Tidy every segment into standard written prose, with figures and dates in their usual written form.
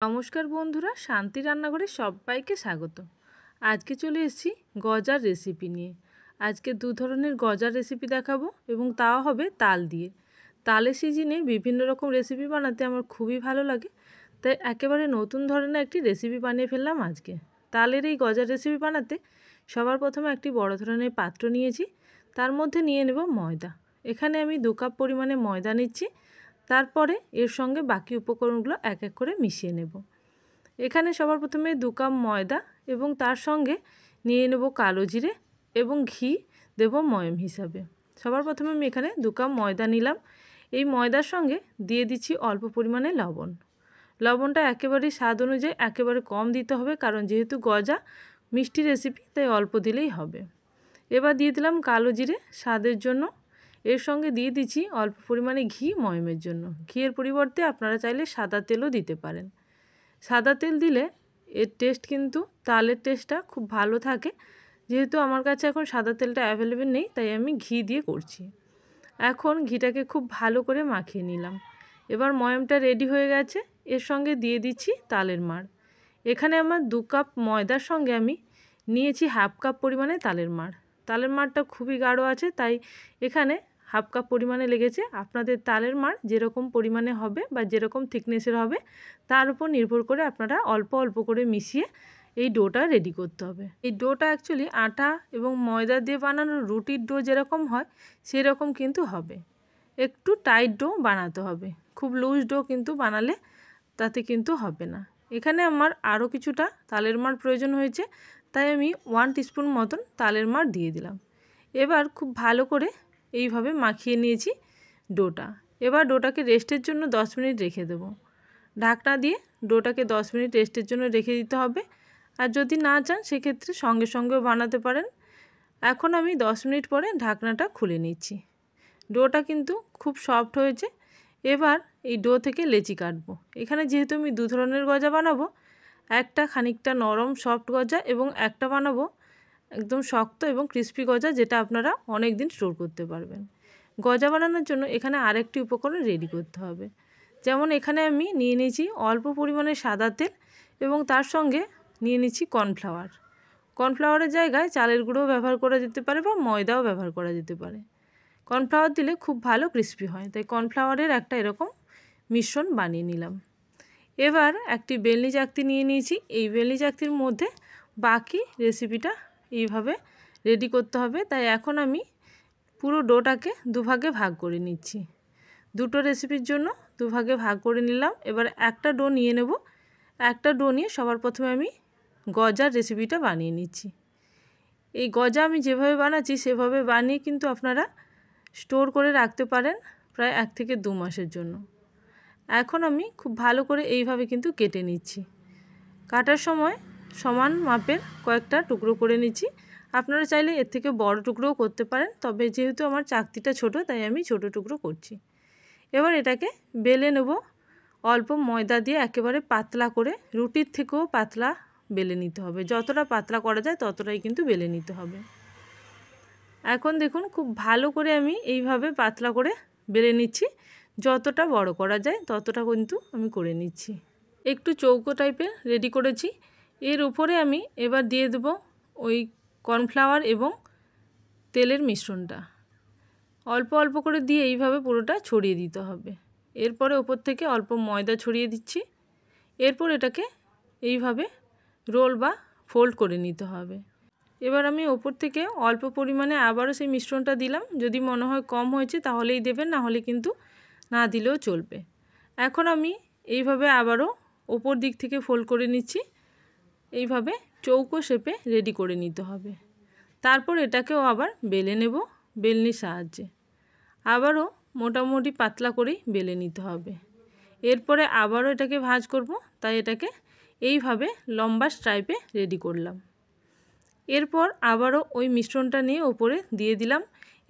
নমস্কার বন্ধুরা, শান্তি রান্নাঘরে সবাইকে স্বাগত। আজকে চলে এসেছি গজার রেসিপি নিয়ে। আজকে দু ধরনের গজার রেসিপি দেখাবো এবং তাও হবে তাল দিয়ে। তালের সিজনে বিভিন্ন রকম রেসিপি বানাতে আমার খুবই ভালো লাগে, তাই একেবারে নতুন ধরনের একটি রেসিপি বানিয়ে ফেললাম আজকে। তালের এই গজার রেসিপি বানাতে সবার প্রথমে একটি বড় ধরনের পাত্র নিয়েছি, তার মধ্যে নিয়ে নেব ময়দা। এখানে আমি 2 কাপ পরিমাণে ময়দা নিচ্ছি। তারপরে এর সঙ্গে বাকি উপকরণগুলো এক এক করে মিশিয়ে নেব। এখানে সবার প্রথমে 2 কাপ ময়দা এবং তার সঙ্গে নিয়ে নেব কালো জিরে এবং ঘি দেব ময়ম হিসাবে। সবার প্রথমে আমি এখানে 2 কাপ ময়দা নিলাম। এই ময়দার সঙ্গে দিয়ে দিচ্ছি অল্প পরিমাণে লবণ। লবণটা একেবারেই স্বাদ অনুযায়ী একেবারে কম দিতে হবে, কারণ যেহেতু গজা মিষ্টি রেসিপি তাই অল্প দিলেই হবে। এবার দিয়ে দিলাম কালো জিরে স্বাদের জন্য। এর সঙ্গে দিয়ে দিচ্ছি অল্প পরিমাণে ঘি ময়মের জন্য। ঘিয়ের পরিবর্তে আপনারা চাইলে সাদা তেলও দিতে পারেন। সাদা তেল দিলে এর টেস্ট কিন্তু তালের টেস্টটা খুব ভালো থাকে। যেহেতু আমার কাছে এখন সাদা তেলটা অ্যাভেলেবেল নেই, তাই আমি ঘি দিয়ে করছি। এখন ঘিটাকে খুব ভালো করে মাখিয়ে নিলাম। এবার ময়মটা রেডি হয়ে গেছে। এর সঙ্গে দিয়ে দিচ্ছি তালের মাড়। এখানে আমার 2 কাপ ময়দার সঙ্গে আমি নিয়েছি হাফ কাপ পরিমাণে তালের মাড়। তালের মাড়টা খুবই গাঢ় আছে, তাই এখানে হাফ কাপ পরিমাণে লেগেছে। আপনাদের তালের মাড় যেরকম পরিমাণে হবে বা যেরকম থিকনেসের হবে তার উপর নির্ভর করে আপনারা অল্প অল্প করে মিশিয়ে এই ডোটা রেডি করতে হবে। এই ডোটা অ্যাকচুয়ালি আটা এবং ময়দা দিয়ে বানানো রুটির ডো যেরকম হয় সেরকম কিন্তু হবে। একটু টাইট ডো বানাতে হবে, খুব লুজ ডো কিন্তু বানালে তাতে কিন্তু হবে না। এখানে আমার আরও কিছুটা তালের মাড় প্রয়োজন হয়েছে, তাই আমি 1 টিস্পুন মতন তালের মাড় দিয়ে দিলাম। এবার খুব ভালো করে এইভাবে মাখিয়ে নিয়েছি ডোটা। এবার ডোটাকে রেস্টের জন্য 10 মিনিট রেখে দেব। ঢাকনা দিয়ে ডোটাকে 10 মিনিট রেস্টের জন্য রেখে দিতে হবে। আর যদি না চান সেক্ষেত্রে সঙ্গে সঙ্গেও বানাতে পারেন। এখন আমি 10 মিনিট পরে ঢাকনাটা খুলে নিচ্ছি। ডোটা কিন্তু খুব সফট হয়েছে। এবার এই ডো থেকে লেচি কাটবো। এখানে যেহেতু আমি 2 ধরনের গজা বানাবো, একটা খানিকটা নরম সফট গজা এবং একটা বানাবো একদম শক্ত এবং ক্রিস্পি গজা, যেটা আপনারা অনেক দিন স্টোর করতে পারবেন। গজা বানানোর জন্য এখানে আরেকটি উপকরণ রেডি করতে হবে। যেমন এখানে আমি নিয়ে নিয়েছি অল্প পরিমাণে সাদা তেল এবং তার সঙ্গে নিয়ে নিচ্ছি কর্নফ্লাওয়ার। কর্নফ্লাওয়ারের জায়গায় চালের গুঁড়োও ব্যবহার করা যেতে পারে বা ময়দাও ব্যবহার করা যেতে পারে। কর্নফ্লাওয়ার দিলে খুব ভালো ক্রিস্পি হয়, তাই কর্নফ্লাওয়ারের একটা এরকম মিশ্রণ বানিয়ে নিলাম। এবার একটি বেলনি চাকতি নিয়ে নিয়েছি। এই বেলনি চাকতির মধ্যে বাকি রেসিপিটা এইভাবে রেডি করতে হবে। তাই এখন আমি পুরো ডোটাকে দুভাগে ভাগ করে নিচ্ছি। দুটো রেসিপির জন্য দুভাগে ভাগ করে নিলাম। এবার একটা ডো নিয়ে নেব। একটা ডো নিয়ে সবার প্রথমে আমি গজার রেসিপিটা বানিয়ে নিচ্ছি। এই গজা আমি যেভাবে বানাচ্ছি সেভাবে বানিয়ে কিন্তু আপনারা স্টোর করে রাখতে পারেন প্রায় 1 থেকে 2 মাসের জন্য। এখন আমি খুব ভালো করে এইভাবে কিন্তু কেটে নিচ্ছি। কাটার সময় সমান মাপের কয়েকটা টুকরো করে নিচ্ছি। আপনারা চাইলে এর থেকে বড় টুকরোও করতে পারেন, তবে যেহেতু আমার চাকতিটা ছোট তাই আমি ছোট টুকরো করছি। এবার এটাকে বেলে নেব। অল্প ময়দা দিয়ে একেবারে পাতলা করে, রুটির থেকেও পাতলা বেলে নিতে হবে। যতটা পাতলা করা যায় ততটাই কিন্তু বেলে নিতে হবে। এখন দেখুন খুব ভালো করে আমি এইভাবে পাতলা করে বেলে নিচ্ছি। যতটা বড় করা যায় ততটা কিন্তু আমি করে নিচ্ছি। একটু চৌকো টাইপের রেডি করেছি। এর উপরে আমি এবার দিয়ে দেব ওই কর্নফ্লাওয়ার এবং তেলের মিশ্রণটা। অল্প অল্প করে দিয়ে এইভাবে পুরোটা ছড়িয়ে দিতে হবে। এরপরে ওপর থেকে অল্প ময়দা ছড়িয়ে দিচ্ছি। এরপর এটাকে এইভাবে রোল বা ফোল্ড করে নিতে হবে। এবার আমি ওপর থেকে অল্প পরিমাণে আবারও সেই মিশ্রণটা দিলাম। যদি মনে হয় কম হয়েছে তাহলেই দেবেন, না হলে কিন্তু না দিলেও চলবে। এখন আমি এইভাবে আবারও ওপর দিক থেকে ফোল্ড করে নিচ্ছি। এইভাবে চৌকো শেপে রেডি করে নিতে হবে। তারপর এটাকেও আবার বেলে নেব বেলনির সাহায্যে। আবারও মোটামুটি পাতলা করেই বেলে নিতে হবে। এরপরে আবারও এটাকে ভাঁজ করব, তাই এটাকে এইভাবে লম্বা স্ট্রাইপে রেডি করলাম। এরপর আবারও ওই মিশ্রণটা নিয়ে ওপরে দিয়ে দিলাম।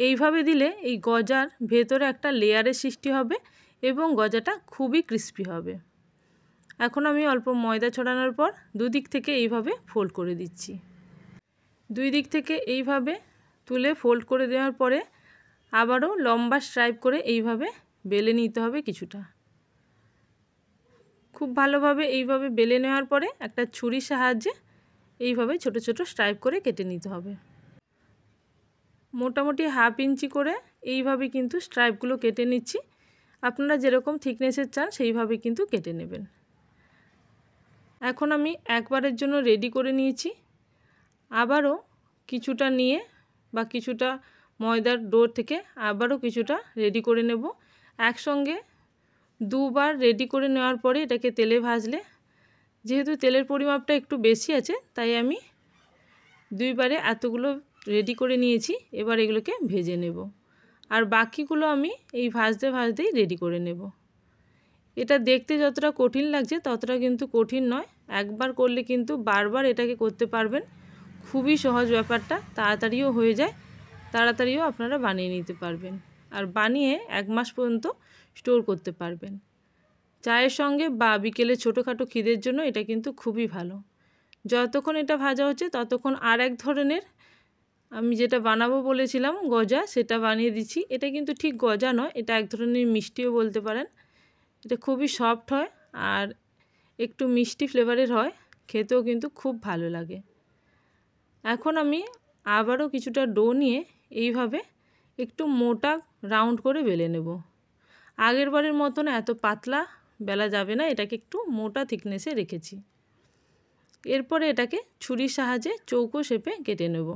এইভাবে দিলে এই গজার ভেতরে একটা লেয়ারের সৃষ্টি হবে এবং গজাটা খুবই ক্রিস্পি হবে। এখন আমি অল্প ময়দা ছড়ানোর পর দুদিক থেকে এইভাবে ফোল্ড করে দিচ্ছি। দুই দিক থেকে এইভাবে তুলে ফোল্ড করে দেওয়ার পরে আবারও লম্বা স্ট্রাইপ করে এইভাবে বেলে নিতে হবে কিছুটা। খুব ভালোভাবে এইভাবে বেলে নেওয়ার পরে একটা ছুরির সাহায্যে এইভাবে ছোট ছোট স্ট্রাইপ করে কেটে নিতে হবে। মোটামুটি হাফ ইঞ্চি করে এইভাবে কিন্তু স্ট্রাইপগুলো কেটে নিচ্ছি। আপনারা যেরকম থিকনেসের চান সেইভাবে কিন্তু কেটে নেবেন। এখন আমি একবারের জন্য রেডি করে নিয়েছি। আবারও কিছুটা নিয়ে বা কিছুটা ময়দার ডো থেকে আবারও কিছুটা রেডি করে নেব। একসঙ্গে দুবার রেডি করে নেওয়ার পরে এটাকে তেলে ভাজলে, যেহেতু তেলের পরিমাপটা একটু বেশি আছে তাই আমি দুইবারে এতগুলো রেডি করে নিয়েছি। এবার এগুলোকে ভেজে নেব, আর বাকিগুলো আমি এই ভাজতে ভাজতেই রেডি করে নেব। এটা দেখতে যতটা কঠিন লাগছে ততটা কিন্তু কঠিন নয়। একবার করলে কিন্তু বারবার এটাকে করতে পারবেন। খুবই সহজ ব্যাপারটা, তাড়াতাড়িও হয়ে যায়, তাড়াতাড়িও আপনারা বানিয়ে নিতে পারবেন, আর বানিয়ে 1 মাস পর্যন্ত স্টোর করতে পারবেন। চায়ের সঙ্গে বা বিকেলে ছোটোখাটো খিদের জন্য এটা কিন্তু খুবই ভালো। যতক্ষণ এটা ভাজা হচ্ছে ততক্ষণ আর এক ধরনের আমি যেটা বানাবো বলেছিলাম গজা, সেটা বানিয়ে দিচ্ছি। এটা কিন্তু ঠিক গজা নয়, এটা এক ধরনের মিষ্টিও বলতে পারেন। এটা খুবই সফট হয় আর একটু মিষ্টি ফ্লেভারের হয়, খেতেও কিন্তু খুব ভালো লাগে। এখন আমি আবারও কিছুটা ডো নিয়ে এইভাবে একটু মোটা রাউন্ড করে বেলে নেব। আগের বারের মতন এত পাতলা বেলা যাবে না, এটাকে একটু মোটা থিকনেসে রেখেছি। এরপরে এটাকে ছুরির সাহায্যে চৌকো শেপে কেটে নেব।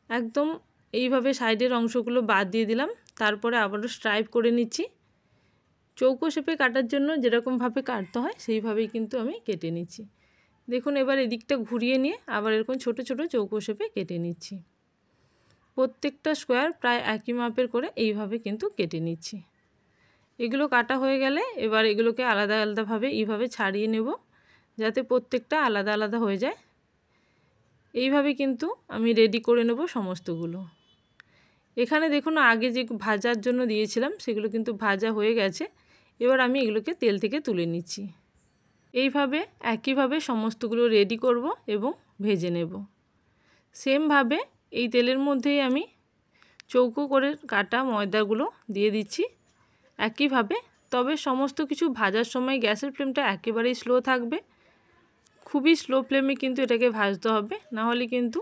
একদম এইভাবে সাইডের অংশগুলো বাদ দিয়ে দিলাম, তারপরে আবারও স্ট্রাইপ করে নিচ্ছি। চৌকো শেপে কাটার জন্য যেরকমভাবে কাটতে হয় সেইভাবেই কিন্তু আমি কেটে নিচ্ছি। দেখুন এবার এদিকটা ঘুরিয়ে নিয়ে আবার এরকম ছোট ছোট চৌকো শেপে কেটে নিচ্ছি। প্রত্যেকটা স্কোয়ার প্রায় একই মাপের করে এইভাবে কিন্তু কেটে নিচ্ছি। এগুলো কাটা হয়ে গেলে এবার এগুলোকে আলাদা আলাদাভাবে এইভাবে ছাড়িয়ে নেব, যাতে প্রত্যেকটা আলাদা আলাদা হয়ে যায়। এইভাবে কিন্তু আমি রেডি করে নেব সমস্তগুলো। এখানে দেখুন আগে যে ভাজার জন্য দিয়েছিলাম সেগুলো কিন্তু ভাজা হয়ে গেছে। এবার আমি এগুলোকে তেল থেকে তুলে নিচ্ছি। এইভাবে একইভাবে সমস্তগুলো রেডি করব এবং ভেজে নেব। সেমভাবে এই তেলের মধ্যেই আমি চৌকো করে কাটা ময়দাগুলো দিয়ে দিচ্ছি একইভাবে। তবে সমস্ত কিছু ভাজার সময় গ্যাসের ফ্লেমটা একেবারেই স্লো থাকবে। খুবই স্লো ফ্লেমে কিন্তু এটাকে ভাজতে হবে, না হলে কিন্তু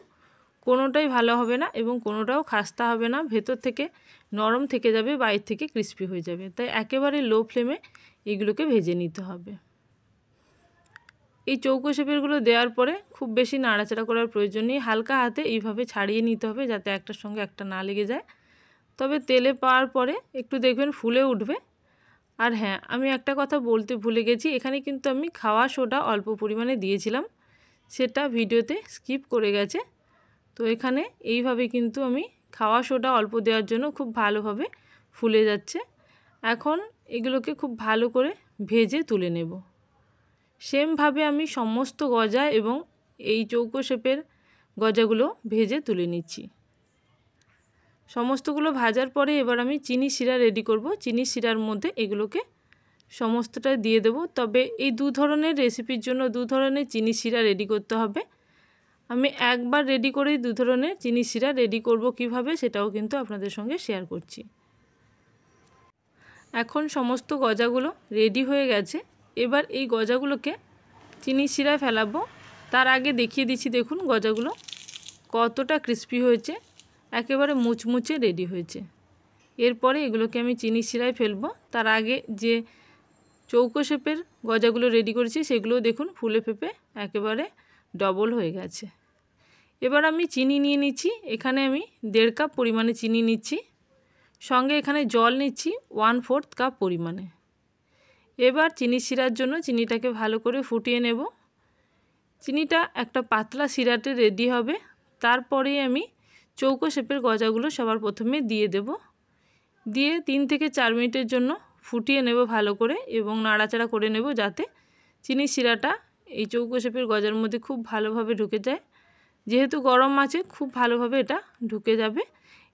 কোনোটাই ভালো হবে না এবং কোনোটাও খাস্তা হবে না। ভেতর থেকে নরম থেকে যাবে, বাইরে থেকে ক্রিস্পি হয়ে যাবে। তাই একেবারে লো ফ্লেমে এগুলোকে ভেজে নিতে হবে। এই চৌকো শেপেরগুলো দেওয়ার পরে খুব বেশি নাড়াচাড়া করার প্রয়োজন নেই, হালকা হাতে এইভাবে ছাড়িয়ে নিতে হবে যাতে একটার সঙ্গে একটা না লেগে যায়। তবে তেলে পাওয়ার পরে একটু দেখবেন ফুলে উঠবে। আর হ্যাঁ, আমি একটা কথা বলতে ভুলে গেছি, এখানে কিন্তু আমি খাওয়া সোডা অল্প পরিমাণে দিয়েছিলাম, সেটা ভিডিওতে স্কিপ করে গেছে। তো এখানে এইভাবে কিন্তু আমি খাওয়া সোডা অল্প দেওয়ার জন্য খুব ভালোভাবে ফুলে যাচ্ছে। এখন এগুলোকে খুব ভালো করে ভেজে তুলে নেব। সেমভাবে আমি সমস্ত গজা এবং এই চৌকো শেপের গজাগুলো ভেজে তুলে নিচ্ছি। সমস্তগুলো ভাজার পরে এবার আমি চিনি শিরা রেডি করব। চিনি শিরার মধ্যে এগুলোকে সমস্তটা দিয়ে দেব। তবে এই দু ধরনের রেসিপির জন্য দু ধরনের চিনি শিরা রেডি করতে হবে। আমি একবার রেডি করেই দু ধরনের চিনি শিরা রেডি করব কিভাবে সেটাও কিন্তু আপনাদের সঙ্গে শেয়ার করছি। এখন সমস্ত গজাগুলো রেডি হয়ে গেছে। এবার এই গজাগুলোকে চিনি শিরায় ফেলাবো। তার আগে দেখিয়ে দিচ্ছি, দেখুন গজাগুলো কতটা ক্রিস্পি হয়েছে, একেবারে মুচমুচে রেডি হয়েছে। এরপরে এগুলোকে আমি চিনি শিরায় ফেলবো। তার আগে যে চৌকো শেপের গজাগুলো রেডি করেছি সেগুলো দেখুন ফুলে ফেপে একেবারে ডবল হয়ে গেছে। এবার আমি চিনি নিয়ে নিচ্ছি। এখানে আমি 1.5 কাপ পরিমাণে চিনি নিচ্ছি, সঙ্গে এখানে জল নিচ্ছি 1/4 কাপ পরিমাণে। এবার চিনি শিরার জন্য চিনিটাকে ভালো করে ফুটিয়ে নেব। চিনিটা একটা পাতলা শিরাতে রেডি হবে। তারপরেই আমি চৌকো শেপের গজাগুলো সবার প্রথমে দিয়ে দেব। দিয়ে 3 থেকে 4 মিনিটের জন্য ফুটিয়ে নেব ভালো করে এবং নাড়াচাড়া করে নেব যাতে চিনি শিরাটা এই চৌকো শেপের গজার মধ্যে খুব ভালোভাবে ঢুকে যায়। যেহেতু গরম আছে খুব ভালোভাবে এটা ঢুকে যাবে।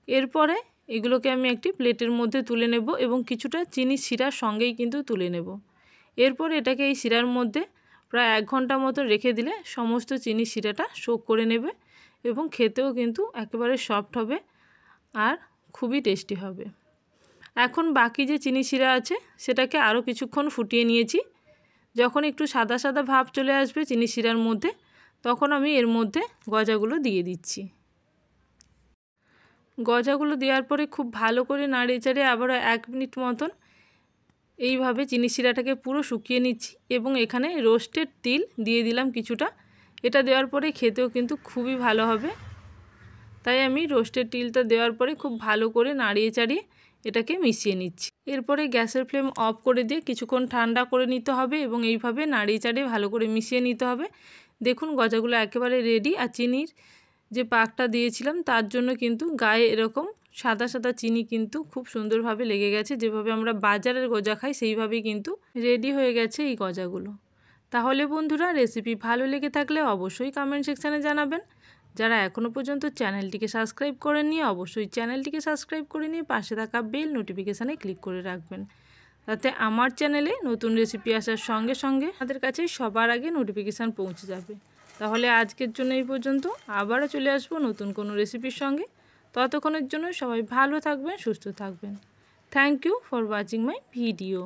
এরপরে এগুলোকে আমি একটি প্লেটের মধ্যে তুলে নেব এবং কিছুটা চিনি শিরার সঙ্গেই কিন্তু তুলে নেব। এরপর এটাকে এই শিরার মধ্যে প্রায় 1 ঘন্টা মতো রেখে দিলে সমস্ত চিনি শিরাটা সোক করে নেবে এবং খেতেও কিন্তু একেবারে সফট হবে আর খুবই টেস্টি হবে। এখন বাকি যে চিনি শিরা আছে সেটাকে আরও কিছুক্ষণ ফুটিয়ে নিয়েছি। যখন একটু সাদা সাদা ভাব চলে আসবে চিনি শিরার মধ্যে, তখন আমি এর মধ্যে গজাগুলো দিয়ে দিচ্ছি। গজাগুলো দেওয়ার পরে খুব ভালো করে নাড়িয়ে চাড়িয়ে আবারও 1 মিনিট মতন এইভাবে চিনি শিরাটাকে পুরো শুকিয়ে নিচ্ছি। এবং এখানে রোস্টেড তিল দিয়ে দিলাম কিছুটা। এটা দেওয়ার পরে খেতেও কিন্তু খুবই ভালো হবে। তাই আমি রোস্টেড তিলটা দেওয়ার পরে খুব ভালো করে নাড়িয়ে চাড়িয়ে এটাকে মিশিয়ে নিচ্ছি। এরপরে গ্যাসের ফ্লেম অফ করে দিয়ে কিছুক্ষণ ঠান্ডা করে নিতে হবে এবং এইভাবে নাড়িয়ে চাড়িয়ে ভালো করে মিশিয়ে নিতে হবে। দেখুন গজাগুলো একেবারে রেডি। আর চিনির যে পাকটা দিয়েছিলাম তার জন্য কিন্তু গায়ে এরকম সাদা সাদা চিনি কিন্তু খুব সুন্দরভাবে লেগে গেছে। যেভাবে আমরা বাজারের গজা খাই সেইভাবেই কিন্তু রেডি হয়ে গেছে এই গজাগুলো। তাহলে বন্ধুরা, রেসিপি ভালো লেগে থাকলে অবশ্যই কমেন্ট সেকশানে জানাবেন। যারা এখনও পর্যন্ত চ্যানেলটিকে সাবস্ক্রাইব করেননি অবশ্যই চ্যানেলটিকে সাবস্ক্রাইব করে নিয়ে পাশে থাকা বেল নোটিফিকেশানে ক্লিক করে রাখবেন, তাতে আমার চ্যানেলে নতুন রেসিপি আসার সঙ্গে সঙ্গে আমাদের কাছে সবার আগে নোটিফিকেশান পৌঁছে যাবে। তাহলে আজকের জন্য এই পর্যন্ত। আবারও চলে আসবো নতুন কোনো রেসিপির সঙ্গে। ততক্ষণের জন্য সবাই ভালো থাকবেন, সুস্থ থাকবেন। Thank you for watching my video.